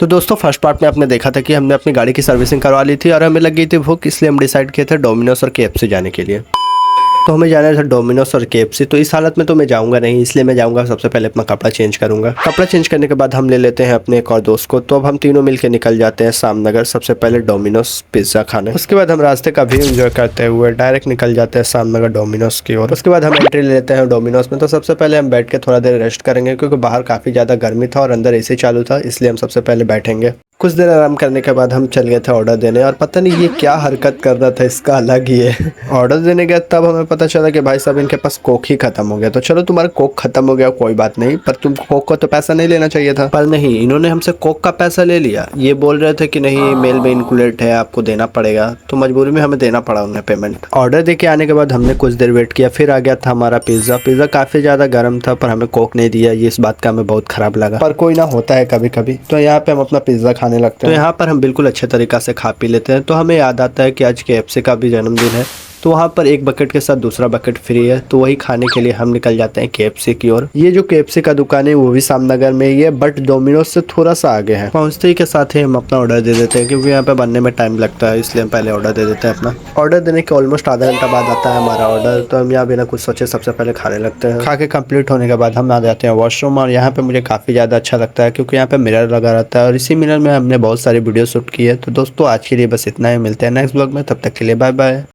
तो दोस्तों first part में आपने देखा था कि हमने अपनी गाड़ी की सर्विसिंग करवा ली थी और हमें लग गई थी भूख, इसलिए हम डिसाइड किए थे डोमिनोज और केएफसी जाने के लिए। तो हमें जाना था डोमिनोज और केएफसी। तो इस हालत में तो मैं जाऊंगा नहीं, इसलिए मैं जाऊंगा सबसे पहले अपना कपड़ा चेंज करूंगा। कपड़ा चेंज करने के बाद हम ले लेते हैं अपने एक और दोस्त को। तो अब हम तीनों मिलकर निकल जाते हैं सामनगर सबसे पहले डोमिनोज पिज्ज़ा खाने। उसके बाद हम रास्ते का व्यू एंजॉय करते हुए डायरेक्ट निकल जाते हैं सामनगर डोमिनोज की ओर। उसके बाद हम एंट्री ले लेते हैं डोमिनोज में। तो सबसे पहले हम बैठ के थोड़ा देर रेस्ट करेंगे, क्योंकि बाहर काफ़ी ज़्यादा गर्मी था और अंदर एसी चालू था, इसलिए हम सबसे पहले बैठेंगे। कुछ देर आराम करने के बाद हम चल गए थे ऑर्डर देने, और पता नहीं ये क्या हरकत कर रहा था, इसका अलग ही है। ऑर्डर देने गया तब हमें पता चला कि भाई साहब इनके पास कोक ही खत्म हो गया। तो चलो तुम्हारा कोक खत्म हो गया कोई बात नहीं, पर तुम कोक को तो पैसा नहीं लेना चाहिए था। पर नहीं, इन्होंने हमसे कोक का पैसा ले लिया। ये बोल रहे थे कि नहीं मेल में इंक्लूडेड है, आपको देना पड़ेगा। तो मजबूरी में हमें देना पड़ा उन्हें पेमेंट। ऑर्डर दे के आने के बाद हमने कुछ देर वेट किया, फिर आ गया था हमारा पिज्ज़ा। पिज्ज़ा काफ़ी ज़्यादा गर्म था, पर हमें कोक नहीं दिया। ये इस बात का हमें बहुत ख़राब लगा, पर कोई ना, होता है कभी कभी। तो यहाँ पे हम अपना पिज्ज़ा खाने लगते हैं। तो यहाँ पर हम बिल्कुल अच्छे तरीक़ा से खा पी लेते हैं। तो हमें याद आता है कि आज केएफसी का भी जन्मदिन है, तो वहाँ पर एक बकेट के साथ दूसरा बकेट फ्री है। तो वही खाने के लिए हम निकल जाते हैं केएफसी की ओर। ये जो केएफसी का दुकान है वो भी सामनगर में ही है, बट डोमिनोज से थोड़ा सा आगे है। पहुँचते ही के साथ ही हम अपना ऑर्डर दे देते हैं, क्योंकि यहाँ पे बनने में टाइम लगता है, इसलिए हम पहले ऑर्डर दे देते हैं अपना। ऑर्डर देने के ऑलमोस्ट आधा घंटा बाद आता है हमारा ऑर्डर। तो हम यहाँ बिना कुछ सोचे सबसे पहले खाने लगते हैं। खा के कंप्लीट होने के बाद हम आ जाते हैं वॉशरूम, और यहाँ पे मुझे काफ़ी ज़्यादा अच्छा लगता है, क्योंकि यहाँ पे मिरर लगा रहता है और इसी मिरर में हमने बहुत सारी वीडियो शूट की है। तो दोस्तों आज के लिए बस इतना ही, मिलते हैं नेक्स्ट ब्लॉग में, तब तक के लिए बाय बाय।